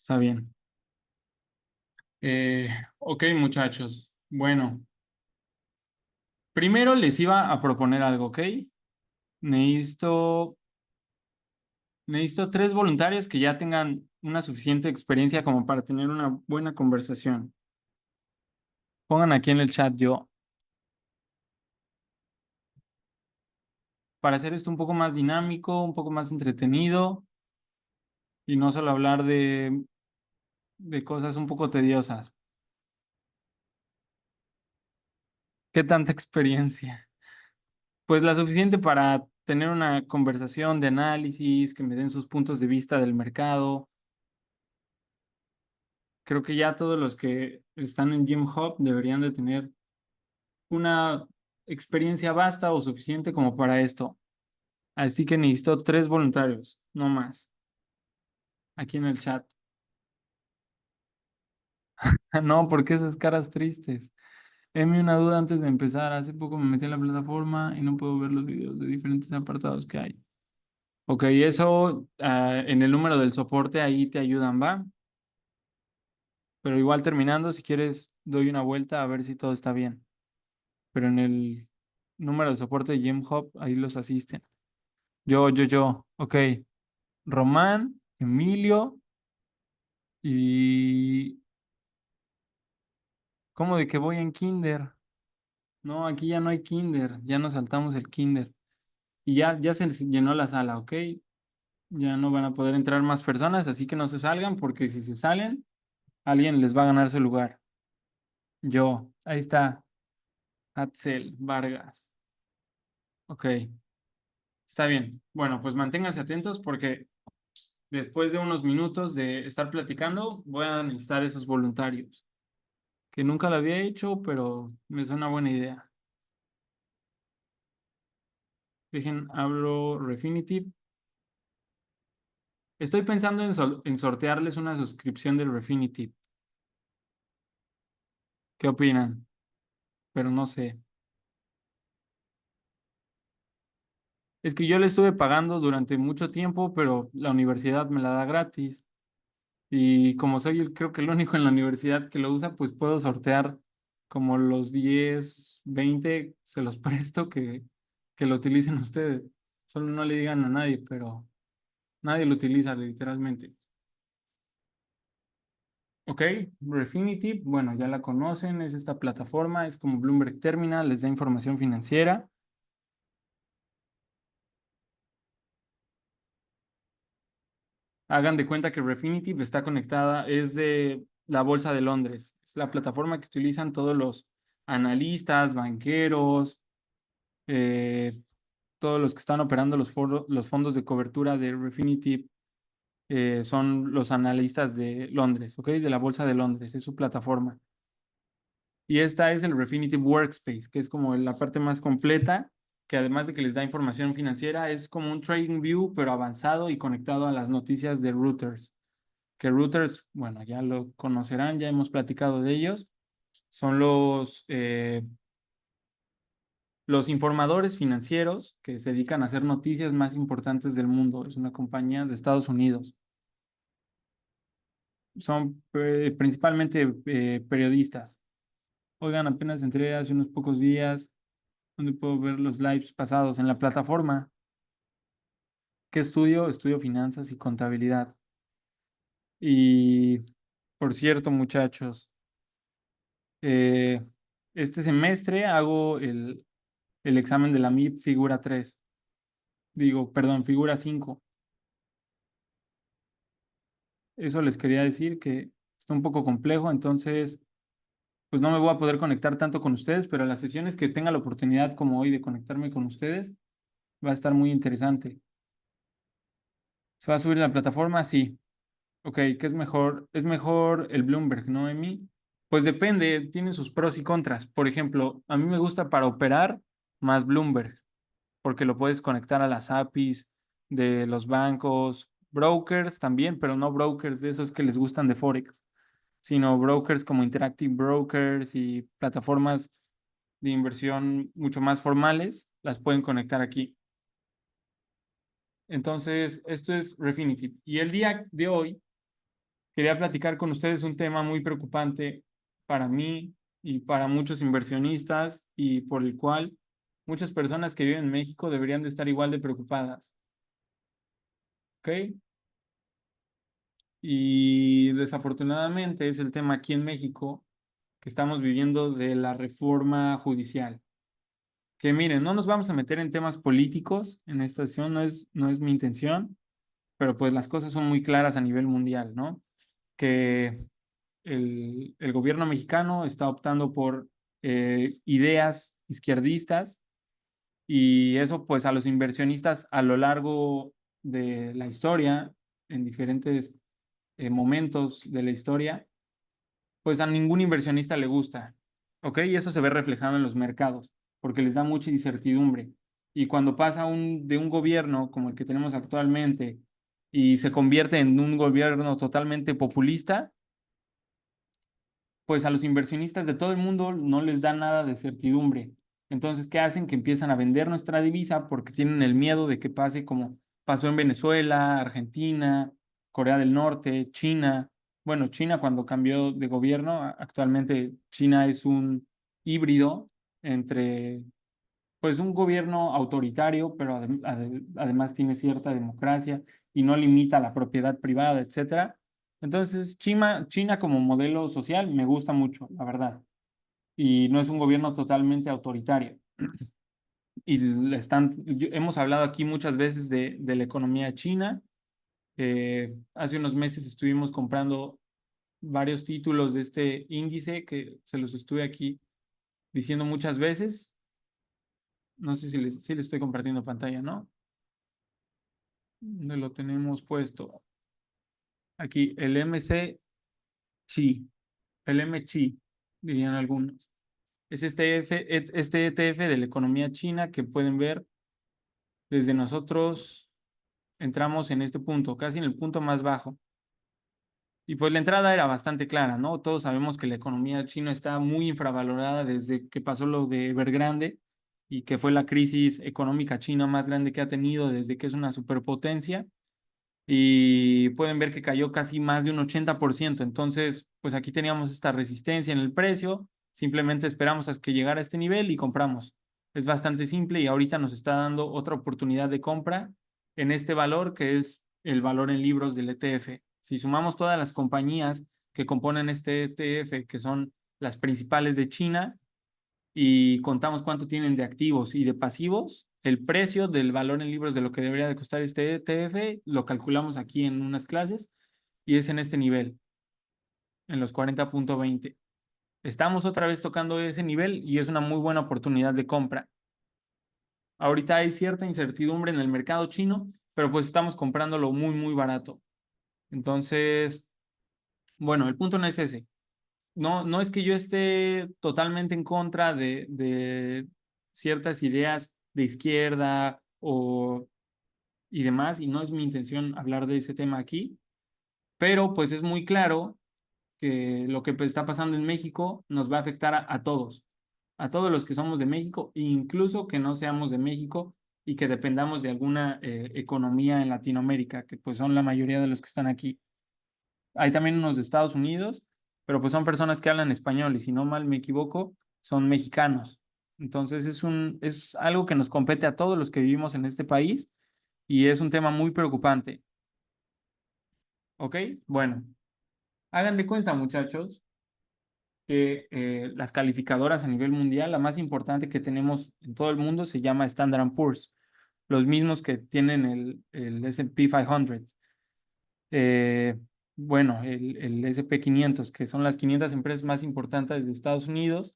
Está bien. Eh, ok, muchachos. Bueno, primero les iba a proponer algo, ¿ok? Necesito, necesito tres voluntarios que ya tengan una suficiente experiencia como para tener una buena conversación. Pongan aquí en el chat yo. Para hacer esto un poco más dinámico, un poco más entretenido y no solo hablar de cosas un poco tediosas. ¿Qué tanta experiencia? Pues la suficiente para tener una conversación de análisis, que me den sus puntos de vista del mercado. Creo que ya todos los que están en Gym Hub deberían de tener una experiencia vasta o suficiente como para esto. Así que necesito tres voluntarios, no más, aquí en el chat. No, ¿por qué esas caras tristes? Envío una duda antes de empezar. Hace poco me metí en la plataforma y no puedo ver los videos de diferentes apartados que hay. Ok, eso en el número del soporte ahí te ayudan, ¿va? Pero igual terminando, si quieres, doy una vuelta a ver si todo está bien. Pero en el número de soporte de Gym Hub, ahí los asisten. Yo. Ok. Román, Emilio y... ¿Cómo de que voy en kinder? No, aquí ya no hay kinder. Ya nos saltamos el kinder. Y ya se les llenó la sala, ¿ok? Ya no van a poder entrar más personas, así que no se salgan porque si se salen, alguien les va a ganar su lugar. Yo. Ahí está. Axel Vargas. Ok. Está bien. Bueno, pues manténganse atentos porque después de unos minutos de estar platicando, voy a necesitar esos voluntarios, que nunca lo había hecho, pero me suena buena idea. Dejen, abro Refinitiv. Estoy pensando en sortearles una suscripción del Refinitiv. ¿Qué opinan? Pero no sé. Es que yo le estuve pagando durante mucho tiempo, pero la universidad me la da gratis. Y como soy creo que el único en la universidad que lo usa, pues puedo sortear como los 10 20 se los presto que lo utilicen ustedes. Solo no le digan a nadie, pero nadie lo utiliza literalmente. Ok, Refinitiv, bueno, ya la conocen, es esta plataforma, es como Bloomberg Terminal, les da información financiera. Hagan de cuenta que Refinitiv está conectada, es de la Bolsa de Londres. Es la plataforma que utilizan todos los analistas, banqueros, eh, todos los que están operando los fondos de cobertura de Refinitiv son los analistas de Londres, ¿ok? De la Bolsa de Londres, es su plataforma. Y esta es el Refinitiv Workspace, que es como la parte más completa, que además de que les da información financiera, es como un Trading View, pero avanzado y conectado a las noticias de Reuters. Que Reuters, bueno, ya lo conocerán, ya hemos platicado de ellos. Son los informadores financieros que se dedican a hacer noticias más importantes del mundo. Es una compañía de Estados Unidos. Son principalmente periodistas. Oigan, apenas entré hace unos pocos días donde puedo ver los lives pasados en la plataforma. ¿Qué estudio? Estudio finanzas y contabilidad. Y por cierto, muchachos, eh, este semestre hago el examen de la MIP figura 3. Digo, perdón, figura 5. Eso les quería decir que está un poco complejo, entonces pues no me voy a poder conectar tanto con ustedes, pero las sesiones que tenga la oportunidad como hoy de conectarme con ustedes va a estar muy interesante. ¿Se va a subir a la plataforma? Sí. Ok, ¿qué es mejor? Es mejor el Bloomberg, ¿no, Emi? Pues depende, tiene sus pros y contras. Por ejemplo, a mí me gusta para operar más Bloomberg, porque lo puedes conectar a las APIs de los bancos, brokers también, pero no brokers de esos que les gustan de Forex, sino brokers como Interactive Brokers y plataformas de inversión mucho más formales, las pueden conectar aquí. Entonces, esto es Refinitiv. Y el día de hoy quería platicar con ustedes un tema muy preocupante para mí y para muchos inversionistas y por el cual muchas personas que viven en México deberían de estar igual de preocupadas, ¿ok? Y desafortunadamente es el tema aquí en México que estamos viviendo de la reforma judicial. Que miren, no nos vamos a meter en temas políticos en esta sesión, no es mi intención, pero pues las cosas son muy claras a nivel mundial, ¿no? Que el gobierno mexicano está optando por ideas izquierdistas y eso pues a los inversionistas a lo largo de la historia, en diferentes momentos de la historia, pues a ningún inversionista le gusta, ¿ok? Y eso se ve reflejado en los mercados, porque les da mucha incertidumbre. Y cuando pasa de un gobierno como el que tenemos actualmente y se convierte en un gobierno totalmente populista, pues a los inversionistas de todo el mundo no les da nada de certidumbre. Entonces, ¿qué hacen? Que empiezan a vender nuestra divisa porque tienen el miedo de que pase como pasó en Venezuela, Argentina, Corea del Norte, China. Bueno, China cuando cambió de gobierno, actualmente China es un híbrido entre, pues un gobierno autoritario, pero además tiene cierta democracia y no limita la propiedad privada, etcétera. Entonces, China como modelo social me gusta mucho, la verdad. Y no es un gobierno totalmente autoritario. Y hemos hablado aquí muchas veces de la economía china. Hace unos meses estuvimos comprando varios títulos de este índice que se los estuve aquí diciendo muchas veces. No sé si les estoy compartiendo pantalla, ¿no? ¿Dónde lo tenemos puesto? Aquí, el MCCHI, el MCHI, dirían algunos. Es este ETF de la economía china que pueden ver desde nosotros entramos en este punto, casi en el punto más bajo. Y pues la entrada era bastante clara, ¿no? Todos sabemos que la economía china está muy infravalorada desde que pasó lo de Evergrande y que fue la crisis económica china más grande que ha tenido desde que es una superpotencia. Y pueden ver que cayó casi más de un 80%. Entonces, pues aquí teníamos esta resistencia en el precio, simplemente esperamos a que llegara a este nivel y compramos. Es bastante simple y ahorita nos está dando otra oportunidad de compra en este valor que es el valor en libros del ETF. Si sumamos todas las compañías que componen este ETF, que son las principales de China, y contamos cuánto tienen de activos y de pasivos, el precio del valor en libros de lo que debería de costar este ETF lo calculamos aquí en unas clases y es en este nivel, en los 40.20. Estamos otra vez tocando ese nivel y es una muy buena oportunidad de compra. Ahorita hay cierta incertidumbre en el mercado chino, pero pues estamos comprándolo muy, muy barato. Entonces, bueno, el punto no es ese. No es que yo esté totalmente en contra de ciertas ideas de izquierda y demás, y no es mi intención hablar de ese tema aquí, pero pues es muy claro que lo que está pasando en México nos va a afectar a todos los que somos de México, incluso que no seamos de México y que dependamos de alguna economía en Latinoamérica, que pues son la mayoría de los que están aquí. Hay también unos de Estados Unidos, pero pues son personas que hablan español y si no mal me equivoco, son mexicanos. Entonces es algo que nos compete a todos los que vivimos en este país y es un tema muy preocupante. ¿Ok? Bueno, hagan de cuenta, muchachos, que las calificadoras a nivel mundial, la más importante que tenemos en todo el mundo se llama Standard Poor's, los mismos que tienen el S&P 500. eh, bueno, el SP 500, que son las 500 empresas más importantes de Estados Unidos.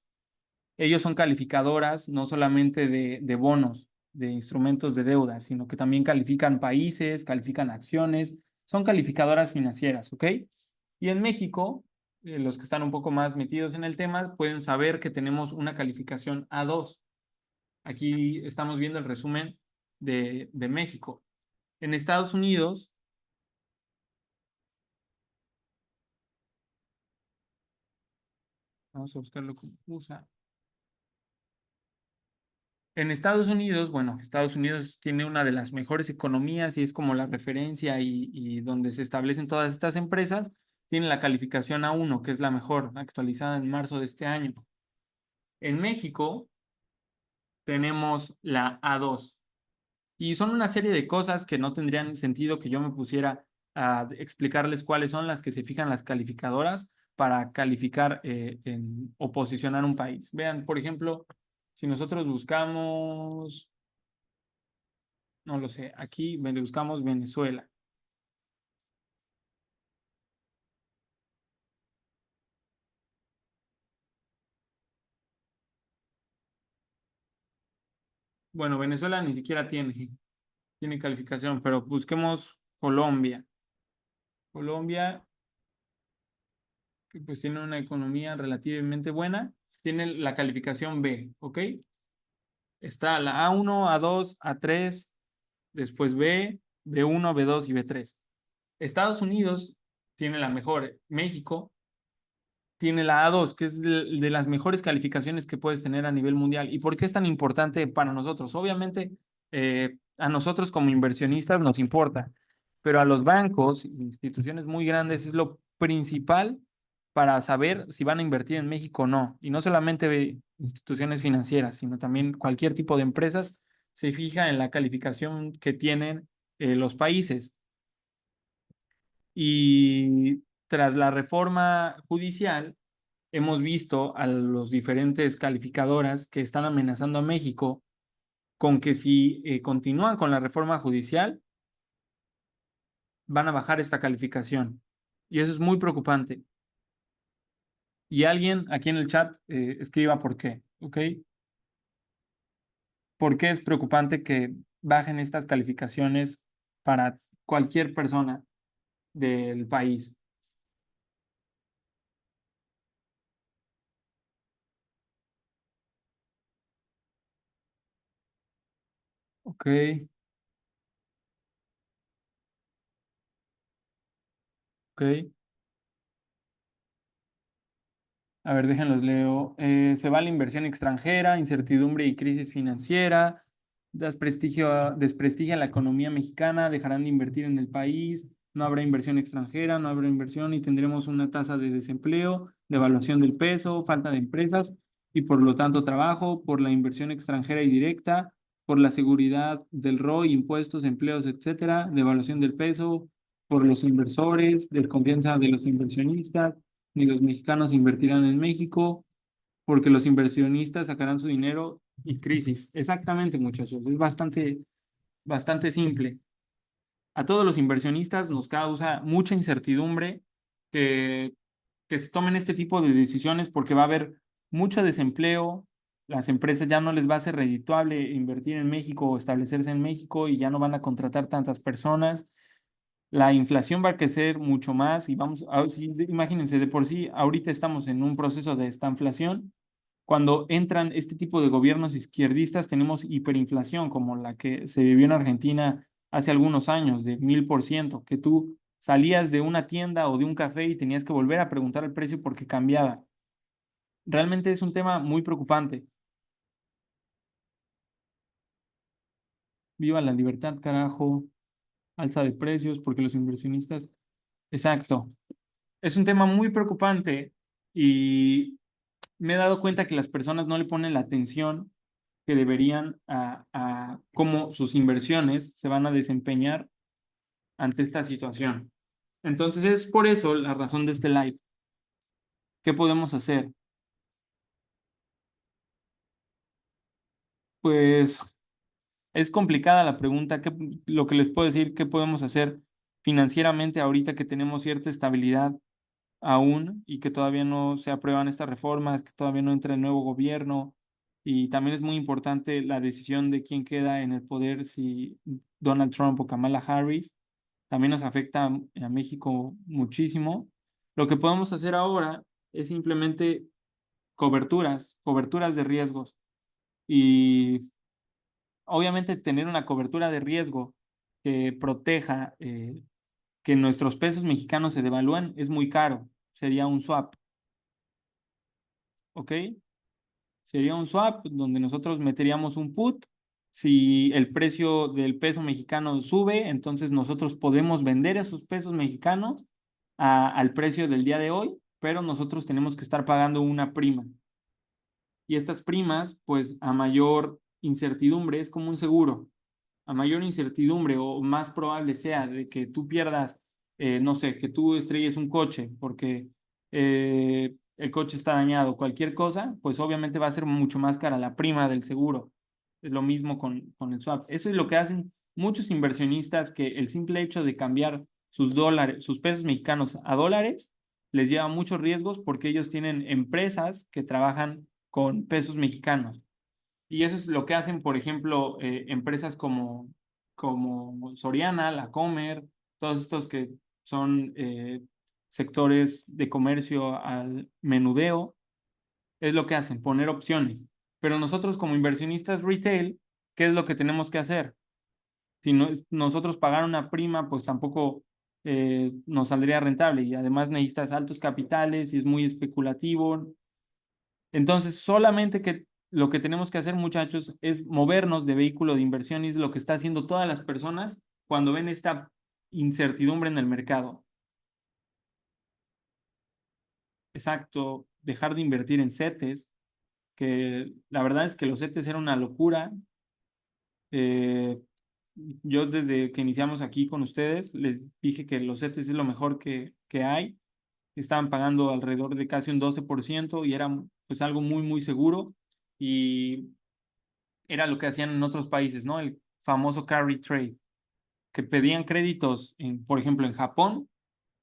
Ellos son calificadoras no solamente de bonos, de instrumentos de deuda, sino que también califican países, califican acciones, son calificadoras financieras, ¿ok? Y en México, los que están un poco más metidos en el tema pueden saber que tenemos una calificación A2. Aquí estamos viendo el resumen de México. En Estados Unidos, vamos a buscarlo como USA. En Estados Unidos, bueno, Estados Unidos tiene una de las mejores economías y es como la referencia y donde se establecen todas estas empresas. tiene la calificación A1, que es la mejor, actualizada en marzo de este año. En México tenemos la A2. Y son una serie de cosas que no tendrían sentido que yo me pusiera a explicarles cuáles son las que se fijan las calificadoras para calificar o posicionar un país. Vean, por ejemplo, si nosotros buscamos, no lo sé, aquí buscamos Venezuela. Bueno, Venezuela ni siquiera tiene calificación, pero busquemos Colombia. Colombia, que pues tiene una economía relativamente buena, tiene la calificación B, ¿ok? Está la A1, A2, A3, después B, B1, B2 y B3. Estados Unidos tiene la mejor. México tiene la A2, que es de las mejores calificaciones que puedes tener a nivel mundial. ¿Y por qué es tan importante para nosotros? Obviamente, a nosotros como inversionistas nos importa, pero a los bancos, instituciones muy grandes, es lo principal para saber si van a invertir en México o no. Y no solamente instituciones financieras, sino también cualquier tipo de empresas se fija en la calificación que tienen los países. Y tras la reforma judicial, hemos visto a los diferentes calificadoras que están amenazando a México con que si continúan con la reforma judicial, van a bajar esta calificación. Y eso es muy preocupante. Y alguien aquí en el chat escriba por qué, ¿ok? ¿Por qué es preocupante que bajen estas calificaciones para cualquier persona del país? Ok, ok. A ver, déjenlos leo. Se va la inversión extranjera, incertidumbre y crisis financiera, desprestigia la economía mexicana, dejarán de invertir en el país, no habrá inversión extranjera, no habrá inversión y tendremos una tasa de desempleo, devaluación del peso, falta de empresas y por lo tanto trabajo, por la inversión extranjera y directa, por la seguridad del ROI, impuestos, empleos, etcétera, devaluación del peso, por los inversores, desconfianza de los inversionistas ni los mexicanos invertirán en México, porque los inversionistas sacarán su dinero y crisis. Exactamente, muchachos, es bastante simple. A todos los inversionistas nos causa mucha incertidumbre que, que se tomen este tipo de decisiones porque va a haber mucho desempleo, las empresas ya no les va a ser redituable invertir en México o establecerse en México y ya no van a contratar tantas personas. La inflación va a crecer mucho más y imagínense, de por sí, ahorita estamos en un proceso de estanflación. Cuando entran este tipo de gobiernos izquierdistas, tenemos hiperinflación, como la que se vivió en Argentina hace algunos años, de 1000%, que tú salías de una tienda o de un café y tenías que volver a preguntar el precio porque cambiaba. Realmente es un tema muy preocupante. Viva la libertad, carajo, alza de precios, porque los inversionistas. Exacto. Es un tema muy preocupante y me he dado cuenta que las personas no le ponen la atención que deberían a cómo sus inversiones se van a desempeñar ante esta situación. Entonces es por eso la razón de este live. ¿Qué podemos hacer? Pues es complicada la pregunta. Lo que les puedo decir, ¿qué podemos hacer financieramente ahorita que tenemos cierta estabilidad aún y que todavía no se aprueban estas reformas, que todavía no entra el nuevo gobierno? Y también es muy importante la decisión de quién queda en el poder, si Donald Trump o Kamala Harris. También nos afecta a México muchísimo. Lo que podemos hacer ahora es simplemente coberturas de riesgos. Y obviamente tener una cobertura de riesgo que proteja que nuestros pesos mexicanos se devalúen es muy caro. Sería un swap, ¿ok? Sería un swap donde nosotros meteríamos un put. Si el precio del peso mexicano sube, entonces nosotros podemos vender esos pesos mexicanos al precio del día de hoy, pero nosotros tenemos que estar pagando una prima. Y estas primas, pues a mayor incertidumbre, es como un seguro. A mayor incertidumbre o más probable sea de que tú pierdas, no sé, que tú estrelles un coche porque el coche está dañado, cualquier cosa, pues obviamente va a ser mucho más cara la prima del seguro. Es lo mismo con el swap. Eso es lo que hacen muchos inversionistas, que el simple hecho de cambiar sus dólares, sus pesos mexicanos a dólares, les lleva muchos riesgos porque ellos tienen empresas que trabajan con pesos mexicanos. Y eso es lo que hacen, por ejemplo, empresas como Soriana, La Comer, todos estos que son sectores de comercio al menudeo, es lo que hacen, poner opciones. Pero nosotros como inversionistas retail, ¿qué es lo que tenemos que hacer? Si no, nosotros pagar una prima, pues tampoco nos saldría rentable, y además necesitas altos capitales y es muy especulativo. Entonces, solamente que lo que tenemos que hacer, muchachos, es movernos de vehículo de inversión, y es lo que está haciendo todas las personas cuando ven esta incertidumbre en el mercado. Exacto, dejar de invertir en CETES, que la verdad es que los CETES eran una locura. Eh, yo desde que iniciamos aquí con ustedes les dije que los CETES es lo mejor que hay. Estaban pagando alrededor de casi un 12% y era pues algo muy, muy seguro. Y era lo que hacían en otros países, ¿no? El famoso carry trade, que pedían créditos, por ejemplo, en Japón,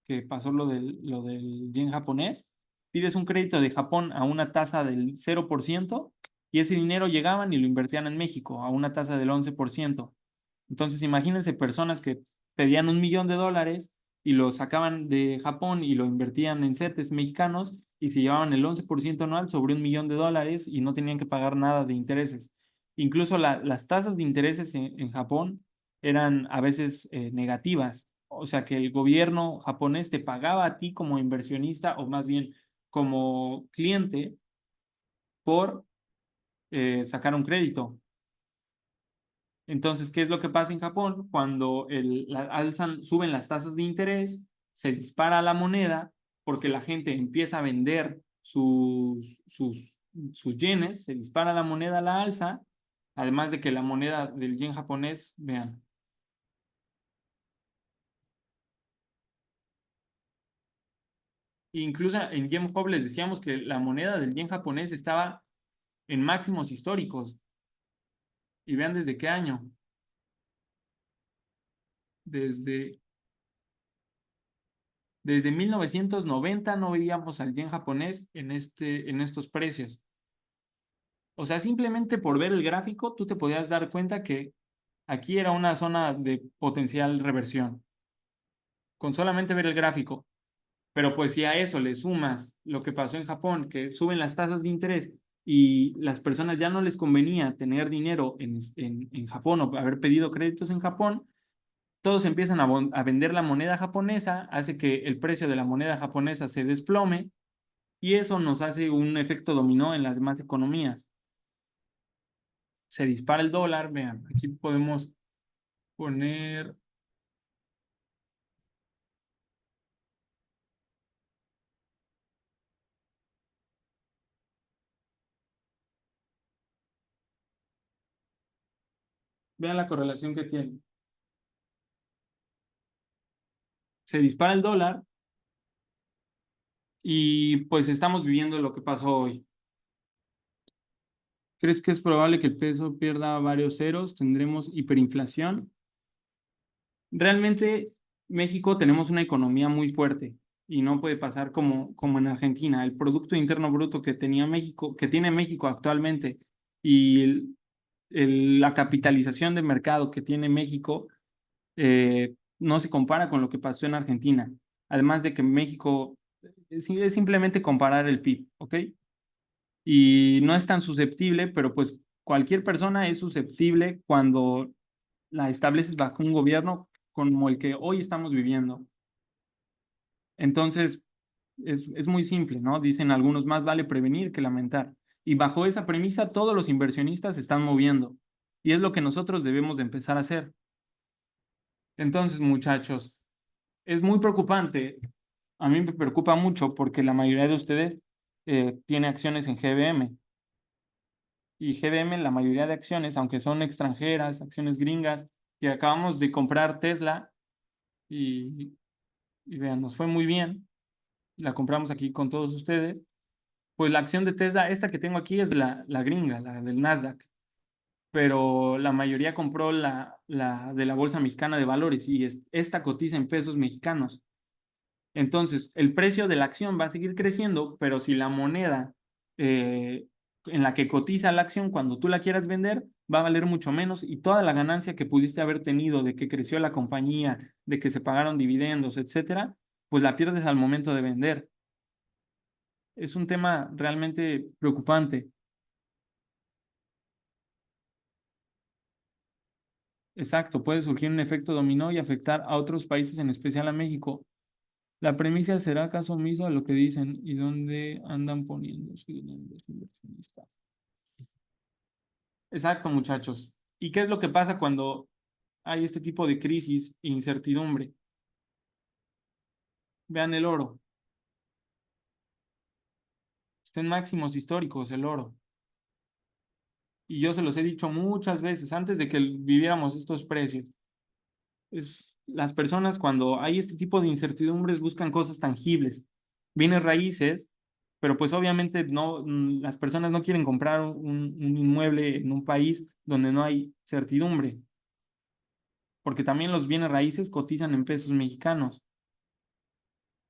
que pasó lo del yen japonés. Pides un crédito de Japón a una tasa del 0% y ese dinero llegaban y lo invertían en México a una tasa del 11%. Entonces, imagínense personas que pedían $1 millón y lo sacaban de Japón y lo invertían en CETES mexicanos y se llevaban el 11% anual sobre $1 millón y no tenían que pagar nada de intereses. Incluso las tasas de intereses en Japón eran a veces negativas. O sea que el gobierno japonés te pagaba a ti como inversionista, o más bien como cliente, por sacar un crédito. Entonces, ¿qué es lo que pasa en Japón? Cuando suben las tasas de interés, se dispara la moneda porque la gente empieza a vender sus yenes, se dispara la moneda a la alza, además de que la moneda del yen japonés, vean, incluso en Yen Hub les decíamos que la moneda del yen japonés estaba en máximos históricos, y vean desde qué año, desde Desde 1990 no veíamos al yen japonés en estos precios. O sea, simplemente por ver el gráfico, tú te podías dar cuenta que aquí era una zona de potencial reversión, con solamente ver el gráfico. Pero pues si a eso le sumas lo que pasó en Japón, que suben las tasas de interés y las personas ya no les convenía tener dinero en Japón o haber pedido créditos en Japón, todos empiezan a vender la moneda japonesa, hace que el precio de la moneda japonesa se desplome. Y eso nos hace un efecto dominó en las demás economías. Se dispara el dólar, vean, aquí podemos poner, vean la correlación que tiene. Se dispara el dólar y pues estamos viviendo lo que pasó hoy. ¿Crees que es probable que el peso pierda varios ceros? ¿Tendremos hiperinflación? Realmente México tenemos una economía muy fuerte y no puede pasar como en Argentina. El Producto Interno Bruto que tenía México, que tiene México actualmente, y la capitalización de mercado que tiene México no se compara con lo que pasó en Argentina. Además de que México es simplemente comparar el PIB, ¿ok? Y no es tan susceptible, pero pues cualquier persona es susceptible cuando la estableces bajo un gobierno como el que hoy estamos viviendo. Entonces, es muy simple, ¿no? Dicen algunos, más vale prevenir que lamentar. Y bajo esa premisa, todos los inversionistas se están moviendo. Y es lo que nosotros debemos de empezar a hacer. Entonces, muchachos, es muy preocupante a mí me preocupa mucho porque la mayoría de ustedes tiene acciones en GBM. Y GBM, la mayoría de acciones, aunque son extranjeras, acciones gringas, que acabamos de comprar Tesla y, y vean, nos fue muy bien. La compramos aquí con todos ustedes. Pues la acción de Tesla, esta que tengo aquí es la gringa, la del Nasdaq, pero la mayoría compró la de la Bolsa Mexicana de Valores y esta cotiza en pesos mexicanos. Entonces, el precio de la acción va a seguir creciendo, pero si la moneda eh, en la que cotiza la acción, cuando tú la quieras vender, va a valer mucho menos y toda la ganancia que pudiste haber tenido de que creció la compañía, de que se pagaron dividendos, etcétera, pues la pierdes al momento de vender. Es un tema realmente preocupante. Exacto, puede surgir un efecto dominó y afectar a otros países, en especial a México. La premisa será caso omiso a lo que dicen y dónde andan poniendo su dinero los inversionistas. Exacto, muchachos. ¿Y qué es lo que pasa cuando hay este tipo de crisis e incertidumbre? Vean el oro. Está en máximos históricos el oro. Y yo se los he dicho muchas veces antes de que viviéramos estos precios. Las personas cuando hay este tipo de incertidumbres buscan cosas tangibles, bienes raíces, pero pues obviamente no, las personas no quieren comprar un inmueble en un país donde no hay certidumbre, porque también los bienes raíces cotizan en pesos mexicanos.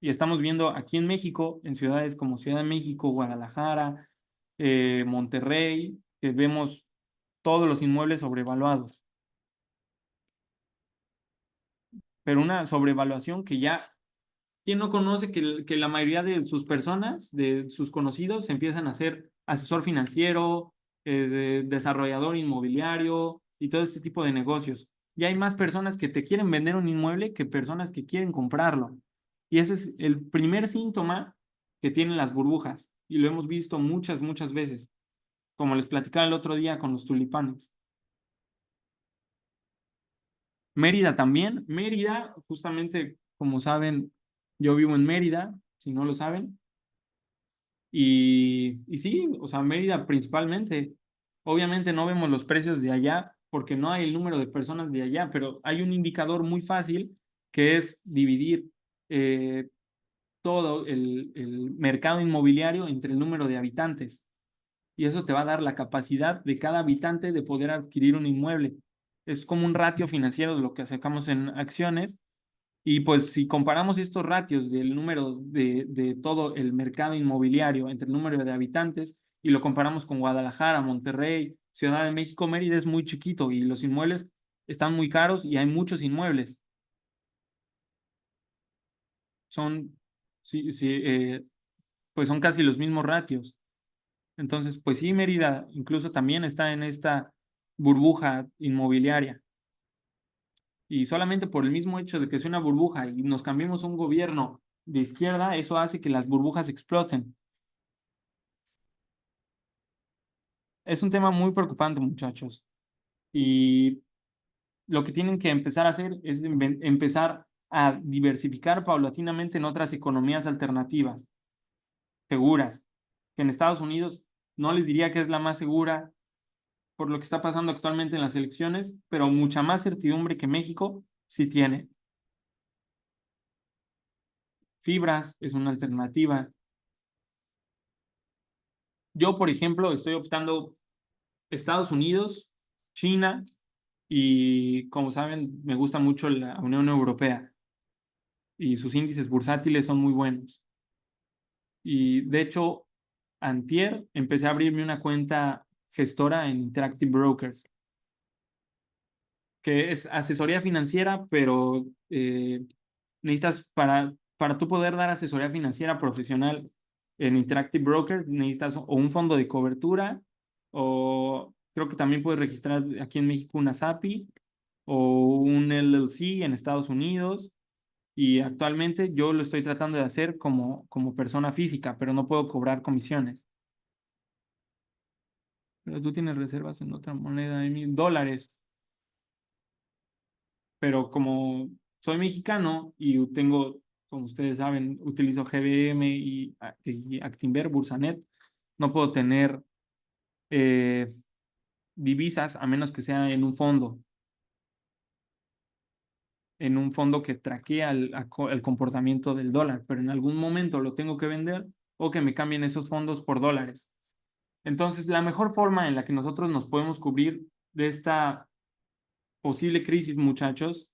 Y estamos viendo aquí en México, en ciudades como Ciudad de México, Guadalajara, Monterrey, que vemos todos los inmuebles sobrevaluados, pero una sobrevaluación que ya, ¿quién no conoce que la mayoría de sus personas, de sus conocidos, empiezan a ser asesor financiero, desarrollador inmobiliario y todo este tipo de negocios? Ya hay más personas que te quieren vender un inmueble que personas que quieren comprarlo. Y ese es el primer síntoma que tienen las burbujas. Y lo hemos visto muchas, muchas veces, como les platicaba el otro día con los tulipanes. Mérida también. Mérida, justamente, como saben, yo vivo en Mérida, si no lo saben. Y sí, o sea, Mérida principalmente. Obviamente no vemos los precios de allá porque no hay el número de personas de allá, pero hay un indicador muy fácil que es dividir eh, todo el mercado inmobiliario entre el número de habitantes. Y eso te va a dar la capacidad de cada habitante de poder adquirir un inmueble. Es como un ratio financiero de lo que sacamos en acciones y pues si comparamos estos ratios del número de todo el mercado inmobiliario entre el número de habitantes y lo comparamos con Guadalajara, Monterrey, Ciudad de México, Mérida es muy chiquito y los inmuebles están muy caros y hay muchos inmuebles. Son, sí, sí, pues son casi los mismos ratios. Entonces, pues sí, Mérida incluso también está en esta burbuja inmobiliaria. Y solamente por el mismo hecho de que es una burbuja y nos cambiemos a un gobierno de izquierda, eso hace que las burbujas exploten. Es un tema muy preocupante, muchachos. Y lo que tienen que empezar a hacer es empezar a diversificar paulatinamente en otras economías alternativas, seguras, que en Estados Unidos no les diría que es la más segura por lo que está pasando actualmente en las elecciones, pero mucha más certidumbre que México sí tiene. Fibras es una alternativa. Yo, por ejemplo, estoy optando Estados Unidos, China y, como saben, me gusta mucho la Unión Europea y sus índices bursátiles son muy buenos. Y de hecho, antier empecé a abrirme una cuenta gestora en Interactive Brokers, que es asesoría financiera, pero necesitas para tú poder dar asesoría financiera profesional en Interactive Brokers, necesitas o un fondo de cobertura o creo que también puedes registrar aquí en México una SAPI o un LLC en Estados Unidos. Y actualmente yo lo estoy tratando de hacer como persona física, pero no puedo cobrar comisiones. Pero tú tienes reservas en otra moneda de $1,000. Pero como soy mexicano y tengo Como ustedes saben, utilizo GBM y Actinver, Bursanet. No puedo tener eh, divisas a menos que sea en un fondo que traquea el comportamiento del dólar, pero en algún momento lo tengo que vender o que me cambien esos fondos por dólares. Entonces, la mejor forma en la que nosotros nos podemos cubrir de esta posible crisis, muchachos,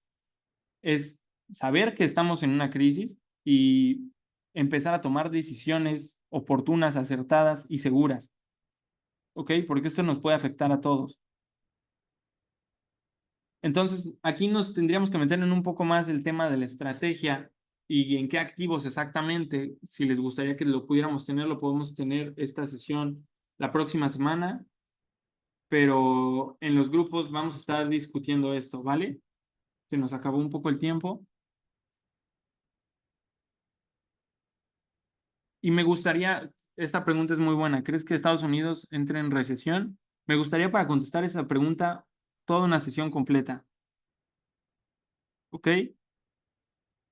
es saber que estamos en una crisis y empezar a tomar decisiones oportunas, acertadas y seguras, ¿ok? Porque esto nos puede afectar a todos. Entonces, aquí nos tendríamos que meter en un poco más el tema de la estrategia y en qué activos exactamente. Si les gustaría que lo pudiéramos tener, lo podemos tener esta sesión la próxima semana, pero en los grupos vamos a estar discutiendo esto, ¿vale? Se nos acabó un poco el tiempo. Y me gustaría, esta pregunta es muy buena. ¿Crees que Estados Unidos entre en recesión? Me gustaría para contestar esa pregunta toda una sesión completa, ¿ok?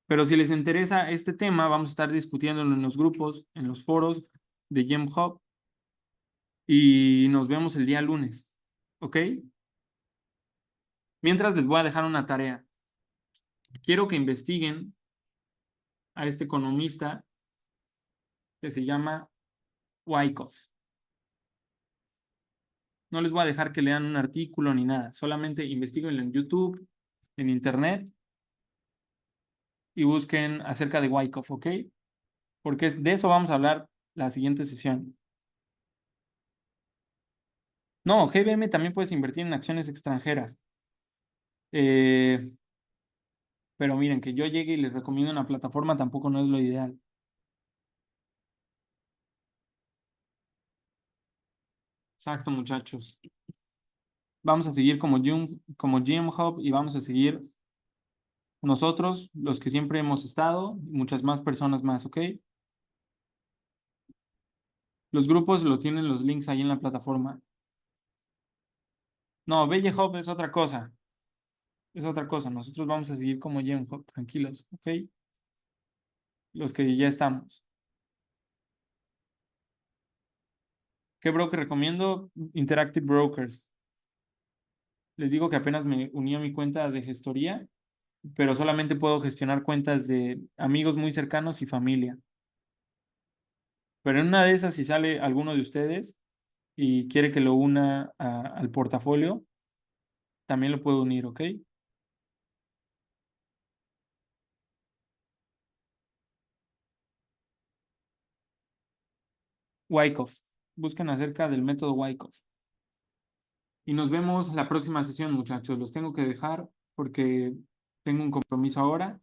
Pero si les interesa este tema, vamos a estar discutiéndolo en los grupos, en los foros de GemHub y nos vemos el día lunes, ¿ok? Mientras les voy a dejar una tarea. Quiero que investiguen a este economista que se llama Wyckoff. No les voy a dejar que lean un artículo ni nada, solamente investiguenlo en YouTube, en Internet y busquen acerca de Wyckoff, ¿ok? Porque de eso vamos a hablar la siguiente sesión. No, GBM también puedes invertir en acciones extranjeras. Eh, pero miren, que yo llegue y les recomiendo una plataforma tampoco no es lo ideal. Exacto, muchachos. Vamos a seguir como GM Hub y vamos a seguir nosotros, los que siempre hemos estado, muchas más personas más, ¿ok? Los grupos lo tienen los links ahí en la plataforma. No, Belle Hub es otra cosa. Es otra cosa. Nosotros vamos a seguir como GM Hub, tranquilos, ¿ok? Los que ya estamos. ¿Qué broker recomiendo? Interactive Brokers. Les digo que apenas me uní a mi cuenta de gestoría, pero solamente puedo gestionar cuentas de amigos muy cercanos y familia. Pero en una de esas, si sale alguno de ustedes y quiere que lo una al portafolio, también lo puedo unir, ¿ok? Wyckoff. Busquen acerca del método Wyckoff. Y nos vemos la próxima sesión, muchachos. Los tengo que dejar porque tengo un compromiso ahora.